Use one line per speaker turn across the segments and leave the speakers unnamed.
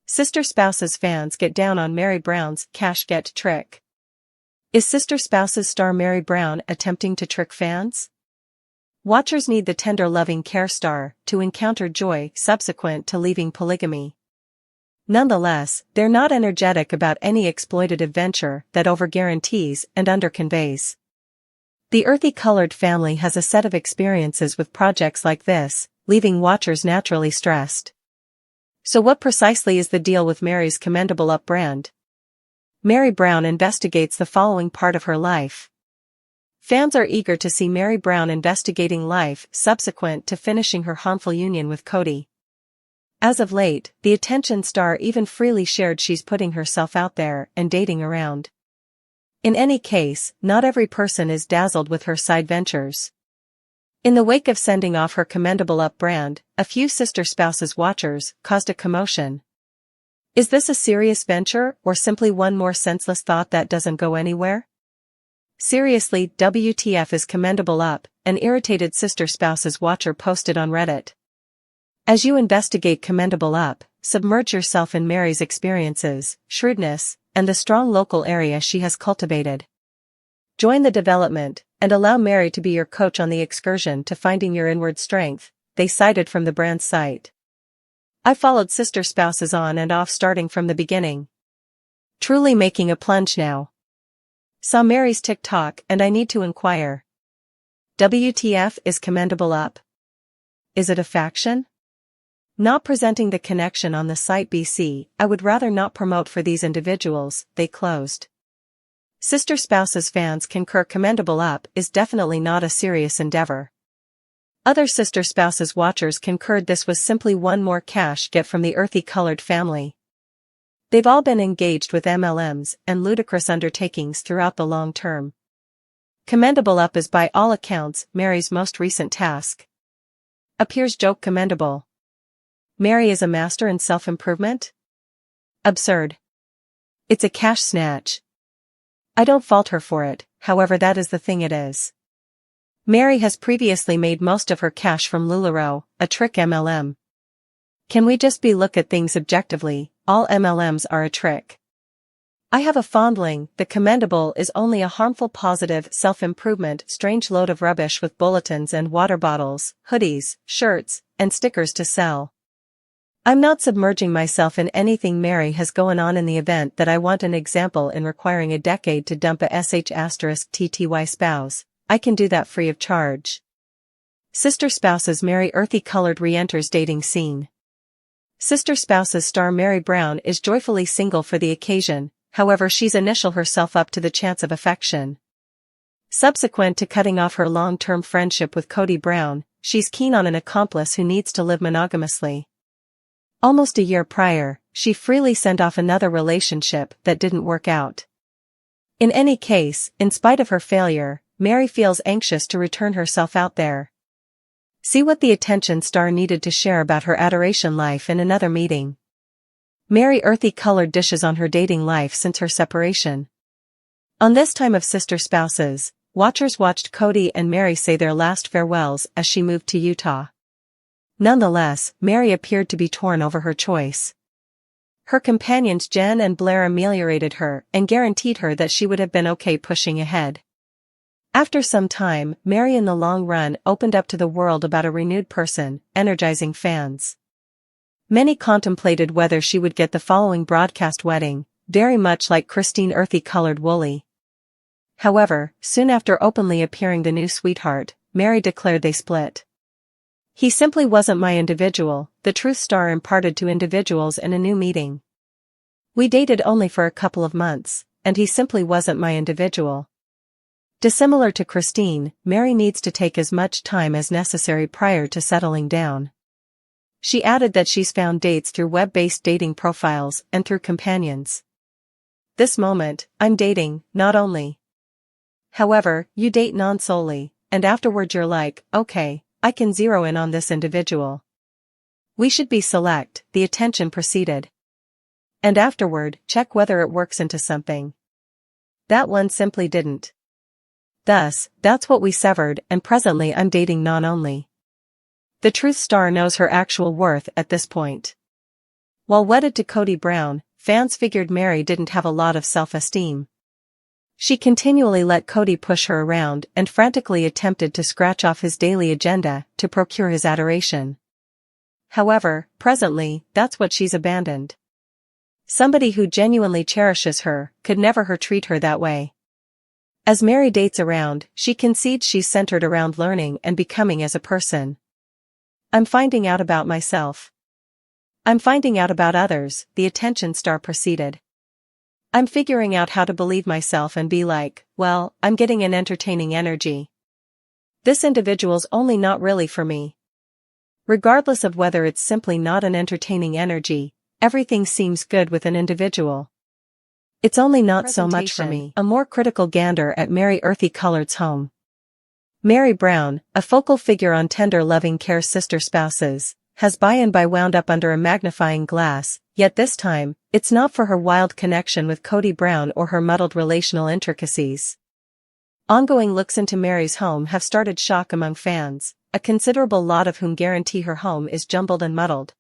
Sister Spouse's fans get down on Meri Brown's cash get trick. Is Sister Spouse's star Meri Brown attempting to trick fans? Watchers need the tender loving care star to encounter joy subsequent to leaving polygamy. Nonetheless, they're not energetic about any exploitative venture that over-guarantees and under-conveys. The earthy-colored family has a set of experiences with projects like this, leaving watchers naturally stressed. So what precisely is the deal with Meri's commendable up brand? Meri Brown investigates the following part of her life. Fans are eager to see Meri Brown investigating life subsequent to finishing her harmful union with Kody. As of late, the attention star even freely shared she's putting herself out there and dating around. In any case, not every person is dazzled with her side ventures. In the wake of sending off her commendable up brand, a few Sister Spouses watchers caused a commotion. Is this a serious venture or simply one more senseless thought that doesn't go anywhere? Seriously, WTF is commendable up, an irritated Sister Spouses watcher posted on Reddit. As you investigate commendable up, submerge yourself in Meri's experiences, shrewdness, and the strong local area she has cultivated. Join the development, and allow Meri to be your coach on the excursion to finding your inward strength, they cited from the brand's site. I followed Sister Spouses on and off starting from the beginning. Truly making a plunge now. Saw Meri's TikTok and I need to inquire. WTF is commendable up. Is it a faction? Not presenting the connection on the site BC, I would rather not promote for these individuals, they closed. Sister Spouses fans concur commendable up is definitely not a serious endeavor. Other Sister Spouses watchers concurred this was simply one more cash get from the earthy-colored family. They've all been engaged with MLMs and ludicrous undertakings throughout the long term. Commendable up is by all accounts Meri's most recent task. Appears joke commendable. Meri is a master in self-improvement? Absurd. It's a cash snatch. I don't fault her for it, however that is the thing it is. Meri has previously made most of her cash from LuLaRoe, a trick MLM. Can we just look at things objectively, all MLMs are a trick. I have a fondling, the commendable is only a harmful positive self-improvement strange load of rubbish with bulletins and water bottles, hoodies, shirts, and stickers to sell. I'm not submerging myself in anything Meri has going on in the event that I want an example in requiring a decade to dump a sh*tty spouse, I can do that free of charge. Sister Spouses Meri earthy-colored re-enters dating scene. Sister Spouses star Meri Brown is joyfully single for the occasion, however she's initial herself up to the chance of affection. Subsequent to cutting off her long-term friendship with Kody Brown, she's keen on an accomplice who needs to live monogamously. Almost a year prior, she freely sent off another relationship that didn't work out. In any case, in spite of her failure, Meri feels anxious to return herself out there. See what the attention star needed to share about her adoration life in another meeting. Meri earthy-colored dishes on her dating life since her separation. On this time of Sister Spouses, watchers watched Kody and Meri say their last farewells as she moved to Utah. Nonetheless, Meri appeared to be torn over her choice. Her companions Jen and Blair ameliorated her and guaranteed her that she would have been okay pushing ahead. After some time, Meri in the long run opened up to the world about a renewed person, energizing fans. Many contemplated whether she would get the following broadcast wedding, very much like Christine earthy-colored Woolley. However, soon after openly appearing the new sweetheart, Meri declared they split. He simply wasn't my individual, the truth star imparted to individuals in a new meeting. We dated only for a couple of months, and he simply wasn't my individual. Dissimilar to Christine, Meri needs to take as much time as necessary prior to settling down. She added that she's found dates through web-based dating profiles and through companions. This moment, I'm dating, not only. However, you date non-solely, and afterward you're like, okay, I can zero in on this individual. We should be select, the attention proceeded. And afterward, check whether it works into something. That one simply didn't. Thus, that's what we severed, and presently I'm dating non-only. The truth star knows her actual worth at this point. While wedded to Kody Brown, fans figured Meri didn't have a lot of self-esteem. She continually let Kody push her around and frantically attempted to scratch off his daily agenda to procure his adoration. However, presently, that's what she's abandoned. Somebody who genuinely cherishes her could never treat her that way. As Meri dates around, she concedes she's centered around learning and becoming as a person. I'm finding out about myself. I'm finding out about others, the attention star proceeded. I'm figuring out how to believe myself and be like, well, I'm getting an entertaining energy. This individual's only not really for me. Regardless of whether it's simply not an entertaining energy, everything seems good with an individual. It's only not so much for me. A more critical gander at Meri Earthy Colored's home. Meri Brown, a focal figure on tender loving care's sister spouses, has by and by wound up under a magnifying glass, yet this time, it's not for her wild connection with Kody Brown or her muddled relational intricacies. Ongoing looks into Meri's home have started shock among fans, a considerable lot of whom guarantee her home is jumbled and muddled.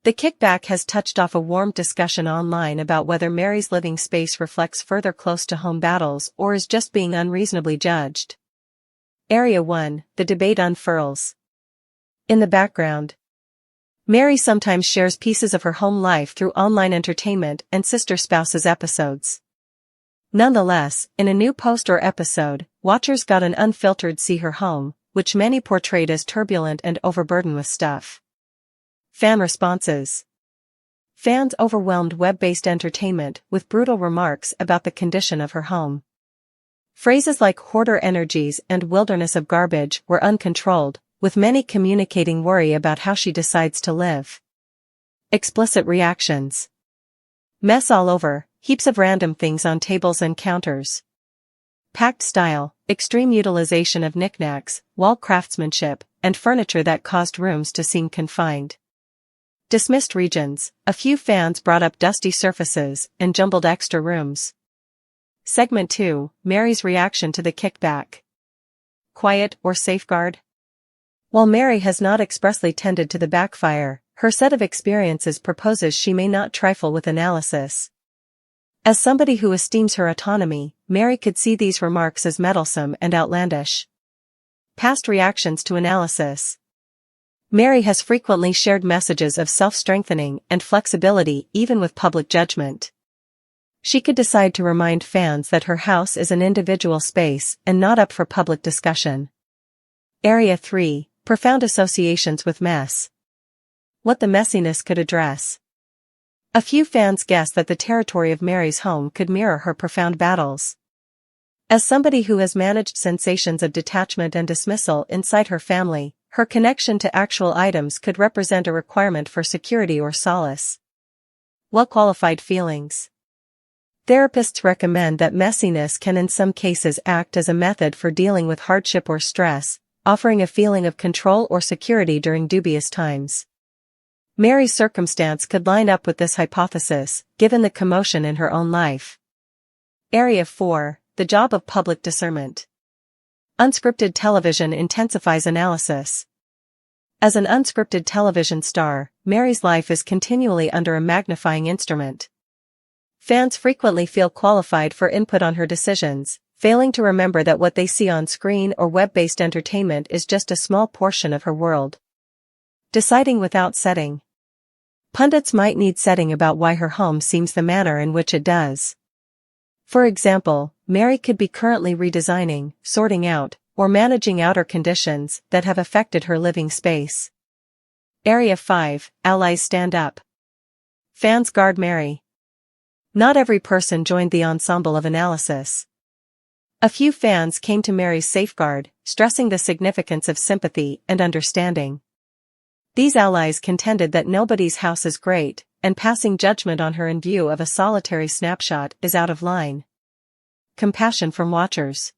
The kickback has touched off a warm discussion online about whether Meri's living space reflects further close-to-home battles or is just being unreasonably judged. Area 1, the debate unfurls. In the background, Meri sometimes shares pieces of her home life through online entertainment and sister spouses episodes. Nonetheless, in a new post or episode, watchers got an unfiltered see her home, which many portrayed as turbulent and overburdened with stuff. Fan responses. Fans overwhelmed web-based entertainment with brutal remarks about the condition of her home. Phrases like hoarder energies and wilderness of garbage were uncontrolled, with many communicating worry about how she decides to live. Explicit reactions. Mess all over, heaps of random things on tables and counters. Packed style, extreme utilization of knickknacks, wall craftsmanship, and furniture that caused rooms to seem confined. Dismissed regions, a few fans brought up dusty surfaces and jumbled extra rooms. Segment 2, Meri's reaction to the kickback. Quiet or safeguard? While Meri has not expressly tended to the backfire, her set of experiences proposes she may not trifle with analysis. As somebody who esteems her autonomy, Meri could see these remarks as meddlesome and outlandish. Past reactions to analysis. Meri has frequently shared messages of self-strengthening and flexibility even with public judgment. She could decide to remind fans that her house is an individual space and not up for public discussion. Area 3, Profound associations with mess. What the messiness could address. A few fans guessed that the territory of Meri's home could mirror her profound battles. As somebody who has managed sensations of detachment and dismissal inside her family, her connection to actual items could represent a requirement for security or solace. Well-qualified feelings. Therapists recommend that messiness can in some cases act as a method for dealing with hardship or stress, offering a feeling of control or security during dubious times. Meri's circumstance could line up with this hypothesis, given the commotion in her own life. Area 4, the job of public discernment. Unscripted television intensifies analysis. As an unscripted television star, Meri's life is continually under a magnifying instrument. Fans frequently feel qualified for input on her decisions, failing to remember that what they see on screen or web-based entertainment is just a small portion of her world. Deciding without setting. Pundits might need setting about why her home seems the manner in which it does. For example, Meri could be currently redesigning, sorting out, or managing outer conditions that have affected her living space. Area 5, Allies stand up. Fans guard Meri. Not every person joined the ensemble of analysis. A few fans came to Meri's safeguard, stressing the significance of sympathy and understanding. These allies contended that nobody's house is great, and passing judgment on her in view of a solitary snapshot is out of line. Compassion from watchers.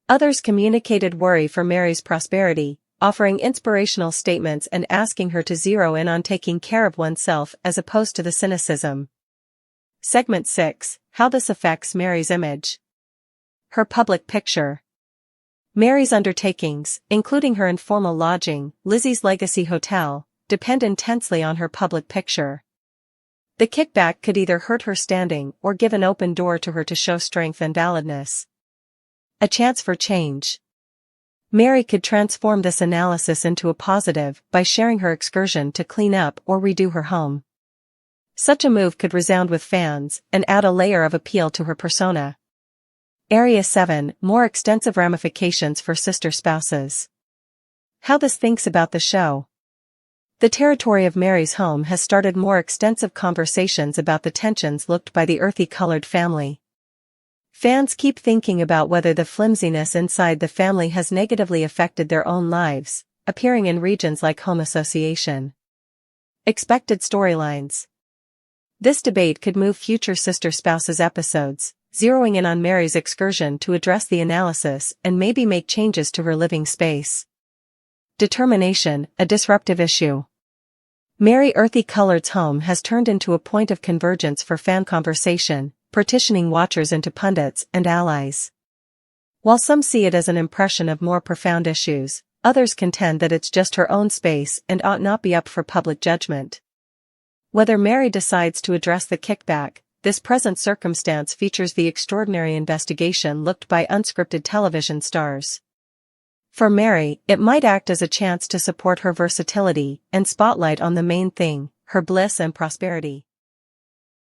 Others communicated worry for Meri's prosperity, offering inspirational statements and asking her to zero in on taking care of oneself as opposed to the cynicism. Segment 6, How this affects Meri's image. Her public picture. Meri's undertakings, including her informal lodging, Lizzie's Legacy Hotel, depend intensely on her public picture. The kickback could either hurt her standing or give an open door to her to show strength and validness. A chance for change. Meri could transform this analysis into a positive by sharing her excursion to clean up or redo her home. Such a move could resound with fans and add a layer of appeal to her persona. Area 7. More extensive ramifications for sister spouses. How this thinks about the show. The territory of Meri's home has started more extensive conversations about the tensions looked by the earthy-colored family. Fans keep thinking about whether the flimsiness inside the family has negatively affected their own lives, appearing in regions like home association. Expected storylines. This debate could move future sister spouses episodes, zeroing in on Meri's excursion to address the analysis and maybe make changes to her living space. Determination, a disruptive issue. Meri Earthy-Colored's home has turned into a point of convergence for fan conversation, partitioning watchers into pundits and allies. While some see it as an impression of more profound issues, others contend that it's just her own space and ought not be up for public judgment. Whether Meri decides to address the kickback, this present circumstance features the extraordinary investigation looked by unscripted television stars. For Meri, it might act as a chance to support her versatility and spotlight on the main thing, her bliss and prosperity.